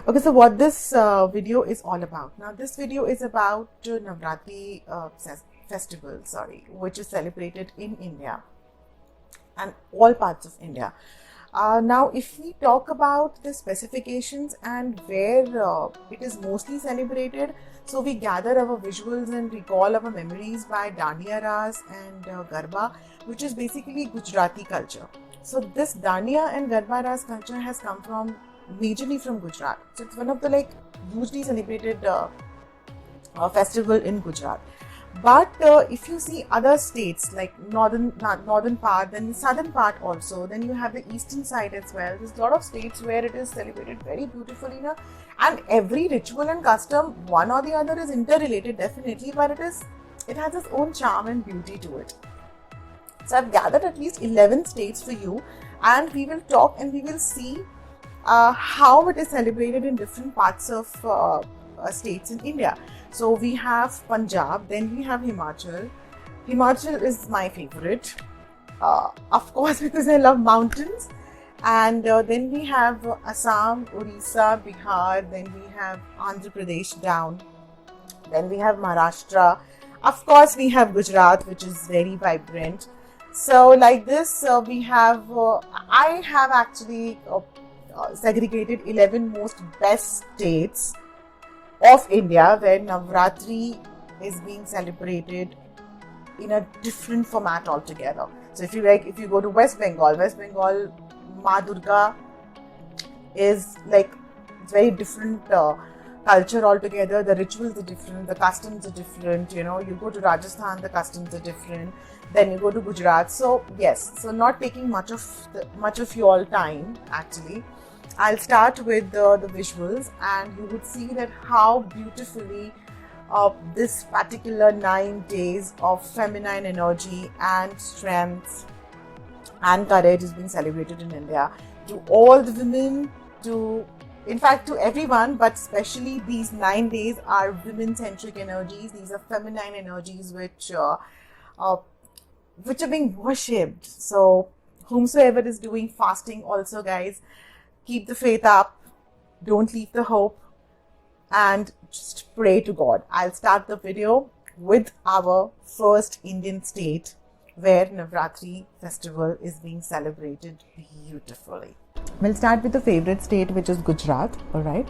Okay, so what this video is all about. Now, this video is about Navratri festival, which is celebrated in India and all parts of India. Now, if we talk about the specifications and where it is mostly celebrated, so we gather our visuals and recall our memories by Dandiya Ras and Garba, which is basically Gujarati culture. So this Dandiya and Garba Ras culture has come from majorly from Gujarat. So it's one of the hugely celebrated festival in Gujarat. But if you see other states like northern part, then southern part also, then you have the eastern side as well. There's a lot of states where it is celebrated very beautifully, and every ritual and custom, one or the other, is interrelated definitely, but it has its own charm and beauty to it. So I've gathered at least 11 states for you, and we will talk and we will see how it is celebrated in different parts of states in India. So we have Punjab, then we have Himachal. Himachal is my favorite, of course, because I love mountains. And then we have Assam, Orissa, Bihar, then we have Andhra Pradesh down. Then we have Maharashtra. Of course, we have Gujarat, which is very vibrant. So like this, we have, I have actually segregated 11 most best states of India where Navratri is being celebrated in a different format altogether. So if you go to West Bengal, Ma Durga is it's very different culture altogether. The rituals are different, the customs are different. You go to Rajasthan, the customs are different. Then you go to Gujarat. So yes, so not taking much of your time actually. I'll start with the visuals, and you would see that how beautifully this particular 9 days of feminine energy and strength and courage is being celebrated in India. To all the women, in fact to everyone, but especially these 9 days are women-centric energies. These are feminine energies which are being worshipped. So whomsoever is doing fasting also, guys, keep the faith up, don't leave the hope, and just pray to God. I'll start the video with our first Indian state where Navratri festival is being celebrated beautifully. We'll start with the favorite state, which is Gujarat, alright.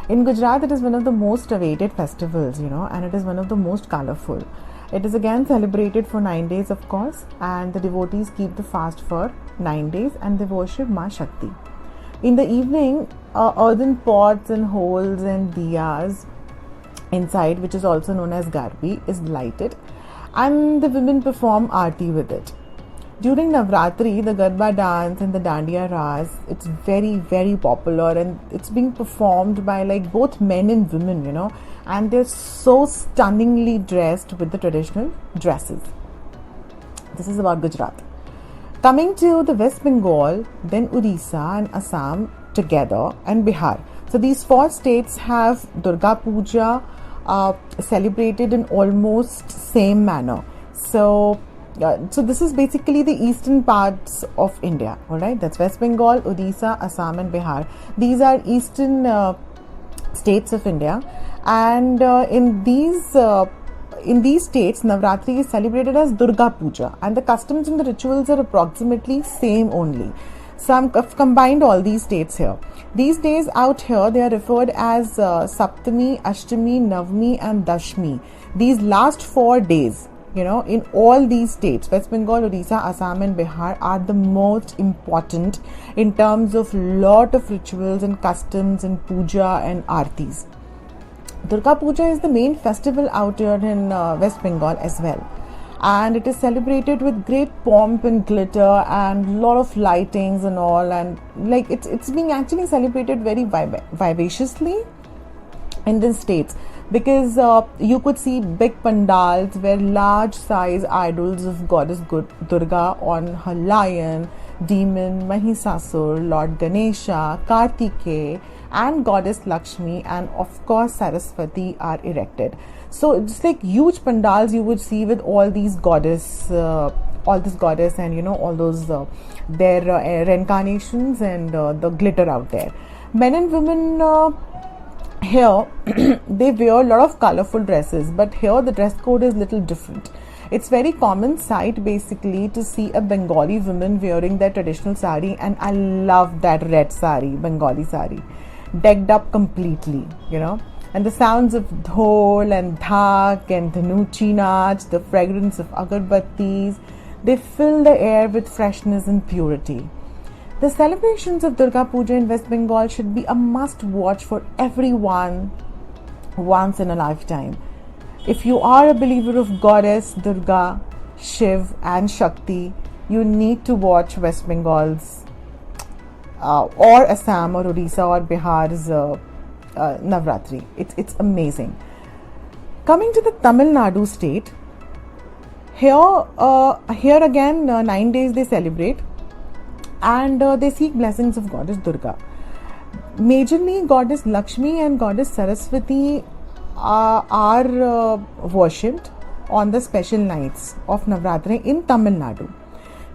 In Gujarat, it is one of the most awaited festivals, and it is one of the most colorful. It is again celebrated for 9 days, of course, and the devotees keep the fast for 9 days and they worship Ma Shakti. In the evening, earthen pots and holes and diyas inside, which is also known as garbi, is lighted, and the women perform aarti with it. During Navratri, the Garba dance and the Dandiya Ras, it's very, very popular, and it's being performed by both men and women, and they're so stunningly dressed with the traditional dresses. This is about Gujarat. Coming to the West Bengal, then Orissa and Assam together, and Bihar. So these 4 states have Durga Puja celebrated in almost same manner. So this is basically the eastern parts of India, alright? That's West Bengal, Odisha, Assam and Bihar. These are eastern states of India, and in these states, Navratri is celebrated as Durga Puja, and the customs and the rituals are approximately same only. So I've combined all these states here. These days out here, they are referred as Saptami, Ashtami, Navami and Dashmi. These last 4 days, in all these states, West Bengal, Odisha, Assam and Bihar, are the most important in terms of lot of rituals and customs and puja and aartis. Durga Puja is the main festival out here in West Bengal as well, and it is celebrated with great pomp and glitter and lot of lightings and all, and it's being actually celebrated very vivaciously in these states, because you could see big pandals where large size idols of goddess Durga on her lion, demon Mahisasur, Lord Ganesha, Kartikeya and goddess Lakshmi and of course Saraswati are erected. So it's huge pandals you would see with all these goddess and all those their reincarnations and the glitter out there. Men and women Here they wear a lot of colorful dresses, but here the dress code is little different. It's very common sight basically to see a Bengali woman wearing their traditional sari, and I love that red sari, Bengali sari, decked up completely, and the sounds of dhol and dhak and dhanuchi naach, the fragrance of agarbattis, they fill the air with freshness and purity. The celebrations of Durga Puja in West Bengal should be a must watch for everyone once in a lifetime. If you are a believer of Goddess Durga, Shiv and Shakti, you need to watch West Bengal's or Assam or Odisha or Bihar's Navratri. It's amazing. Coming to the Tamil Nadu state, here again 9 days they celebrate, and they seek blessings of Goddess Durga. Majorly Goddess Lakshmi and Goddess Saraswati are worshipped on the special nights of Navratri in Tamil Nadu.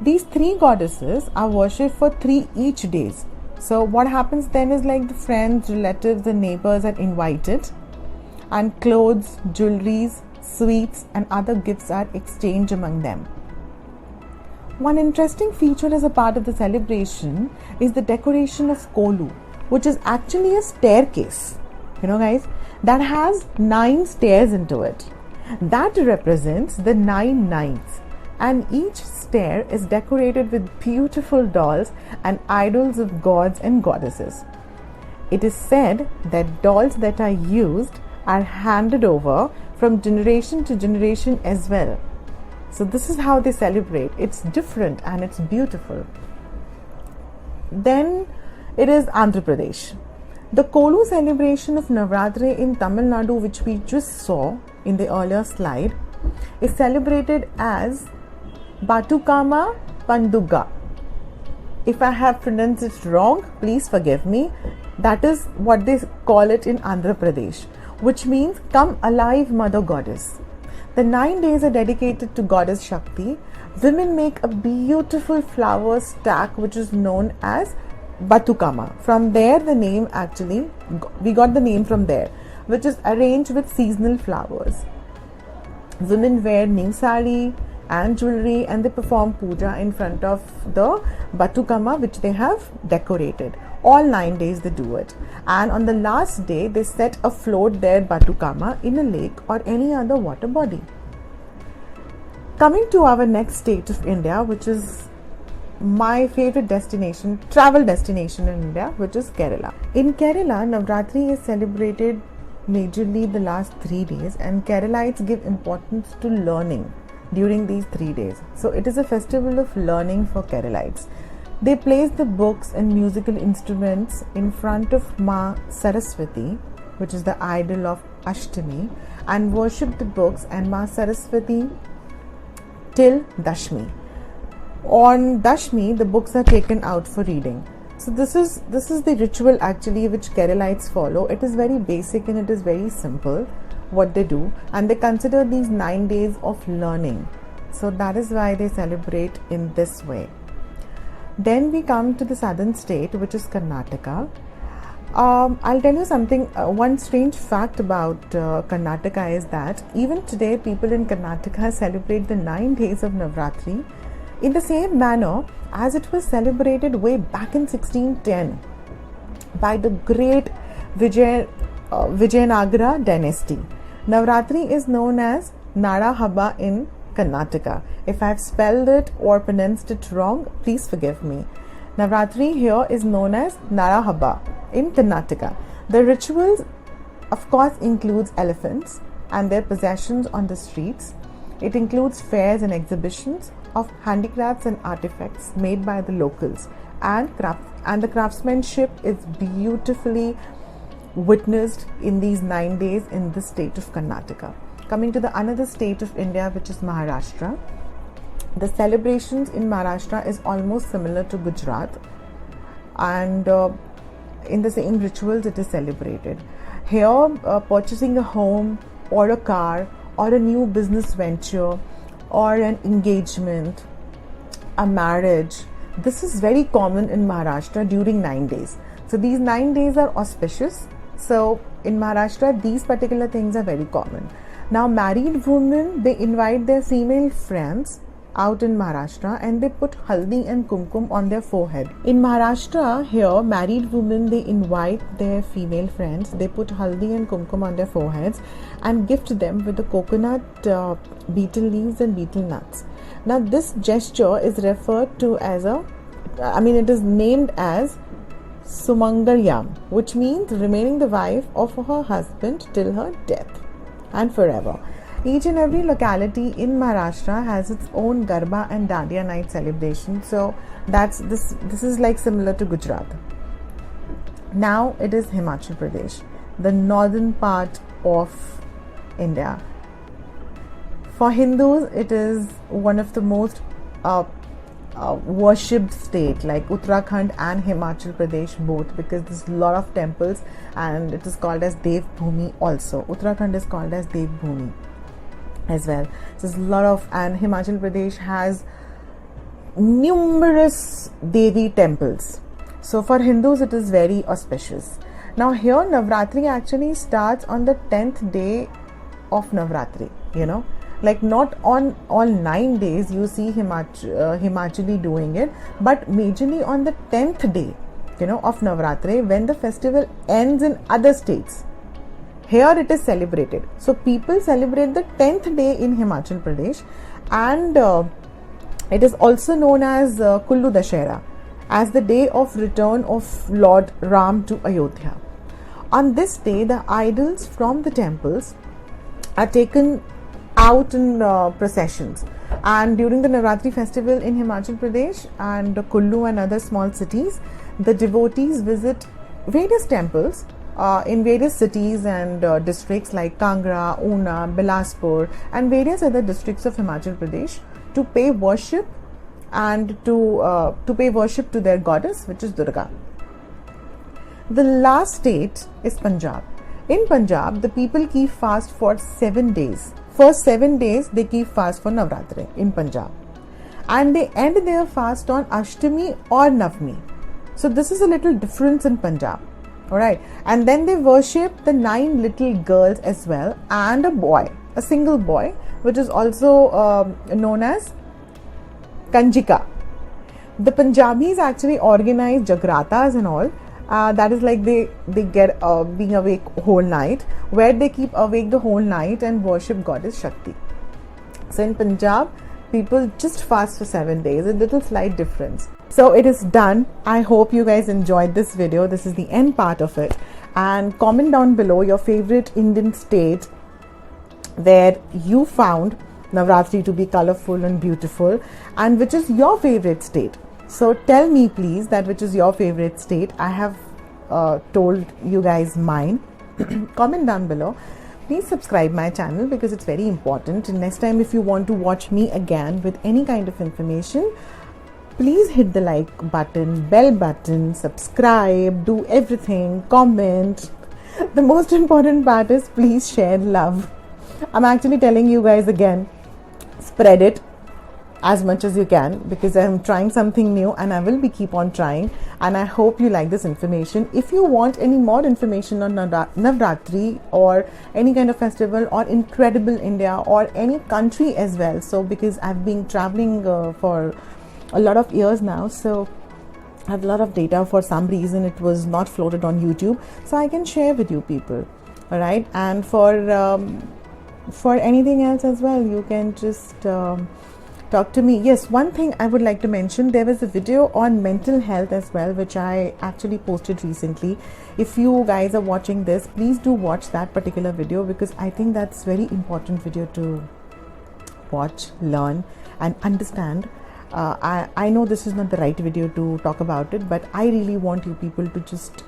These three goddesses are worshipped for 3 each days. So what happens then is, like, the friends, relatives and neighbors are invited, and clothes, jewelries, sweets and other gifts are exchanged among them. One interesting feature as a part of the celebration is the decoration of Kolu, which is actually a staircase, guys, that has 9 stairs into it. That represents the 9 nights, and each stair is decorated with beautiful dolls and idols of gods and goddesses. It is said that dolls that are used are handed over from generation to generation as well. So this is how they celebrate. It's different and it's beautiful. Then it is Andhra Pradesh. The Kolu celebration of Navratri in Tamil Nadu, which we just saw in the earlier slide, is celebrated as Batukama Panduga. If I have pronounced it wrong, please forgive me. That is what they call it in Andhra Pradesh, which means "Come alive, Mother Goddess." The 9 days are dedicated to Goddess Shakti. Women make a beautiful flower stack which is known as Batukama. From there the name we got the name from there, which is arranged with seasonal flowers. Women wear new sari and jewelry, and they perform puja in front of the Batukama which they have decorated. All 9 days they do it, and on the last day they set afloat their Batukama in a lake or any other water body. Coming to our next state of India, which is my favorite travel destination in India, which is Kerala. In Kerala, Navratri is celebrated majorly the last 3 days, and Keralites give importance to learning during these 3 days. So it is a festival of learning for Keralites. They place the books and musical instruments in front of Ma Saraswati, which is the idol of Ashtami, and worship the books and Ma Saraswati till Dashmi. On Dashmi, the books are taken out for reading. So this is the ritual actually which Keralites follow. It is very basic and it is very simple what they do, and they consider these 9 days of learning. So that is why they celebrate in this way. Then we come to the southern state, which is Karnataka. I'll tell you something. One strange fact about Karnataka is that even today people in Karnataka celebrate the 9 days of Navratri in the same manner as it was celebrated way back in 1610 by the great Vijayanagara dynasty. Navratri is known as Nara Haba in Karnataka. If I've spelled it or pronounced it wrong, please forgive me. Navratri here is known as Nara Haba in Karnataka. The rituals, of course, includes elephants and their possessions on the streets. It includes fairs and exhibitions of handicrafts and artifacts made by the locals, and the craftsmanship is beautifully witnessed in these 9 days in the state of Karnataka. Coming to the another state of India, which is Maharashtra. The celebrations in Maharashtra is almost similar to Gujarat, and in the same rituals it is celebrated. Here, purchasing a home or a car or a new business venture or an engagement, a marriage, this is very common in Maharashtra during 9 days. So these 9 days are auspicious, So in Maharashtra, these particular things are very common. Now married women, they invite their female friends out in Maharashtra and they put haldi and kumkum on their forehead. In Maharashtra, here married women, they invite their female friends, they put haldi and kumkum on their foreheads and gift them with the coconut betel leaves and betel nuts. Now this gesture is referred to as it is named as Sumangalyam, which means remaining the wife of her husband till her death and forever. Each and every locality in Maharashtra has its own Garba and Dandiya night celebration. So this is like similar to Gujarat. Now it is Himachal Pradesh, the northern part of India. For Hindus, it is one of the most worshipped state, like Uttarakhand and Himachal Pradesh both, because there's a lot of temples and it is called as Dev Bhumi also. Uttarakhand is called as Dev Bhumi as well. So there's a lot of, and Himachal Pradesh has numerous Devi temples. So for Hindus it is very auspicious. Now here Navratri actually starts on the 10th day of Navratri, like not on all 9 days you see Himachali doing it, but majorly on the 10th day of Navratri, when the festival ends in other states. Here it is celebrated. So people celebrate the 10th day in Himachal Pradesh, and it is also known as Kullu Dashera, as the day of return of Lord Ram to Ayodhya. On this day, the idols from the temples are taken out in processions, and during the Navratri festival in Himachal Pradesh and Kullu and other small cities, the devotees visit various temples in various cities and districts like Kangra, Una, Bilaspur and various other districts of Himachal Pradesh to pay worship and to pay worship to their goddess, which is Durga. The last state is Punjab. In Punjab, the people keep fast for 7 days. First 7 days they keep fast for Navratri in Punjab, and they end their fast on Ashtami or Navami. So this is a little difference in Punjab. Alright, and then they worship the 9 little girls as well, and a boy, a single boy, which is also known as Kanjika. The Punjabis actually organize Jagratas and all. That is like they get being awake whole night, where they keep awake the whole night and worship goddess Shakti. So in Punjab, people just fast for 7 days, a little slight difference. So it is done. I hope you guys enjoyed this video. This is the end part of it, and comment down below your favorite Indian state where you found Navratri to be colorful and beautiful, and which is your favorite state. So tell me please that which is your favorite state. I have told you guys mine. Comment down below. Please subscribe my channel because it's very important. And next time if you want to watch me again with any kind of information, please hit the like button, bell button, subscribe, do everything, comment. The most important part is please share love. I'm actually telling you guys again, spread it as much as you can, because I'm trying something new and I will be keep on trying, and I hope you like this information. If you want any more information on Navratri or any kind of festival or Incredible India or any country as well, so because I've been traveling for a lot of years now, so I have a lot of data. For some reason it was not floated on YouTube, so I can share with you people. Alright, and for anything else as well, you can just talk to me. Yes, one thing I would like to mention, there was a video on mental health as well, which I actually posted recently. If you guys are watching this, please do watch that particular video, because I think that's very important video to watch, learn and understand. I know this is not the right video to talk about it, but I really want you people to just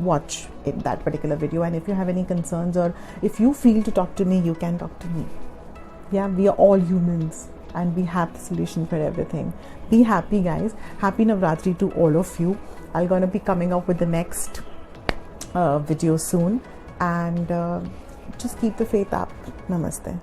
watch that particular video, and if you have any concerns or if you feel to talk to me, you can talk to me. Yeah, we are all humans and we have the solution for everything. Be happy guys. Happy Navratri to all of you. I'm gonna be coming up with the next video soon, and just keep the faith up. Namaste.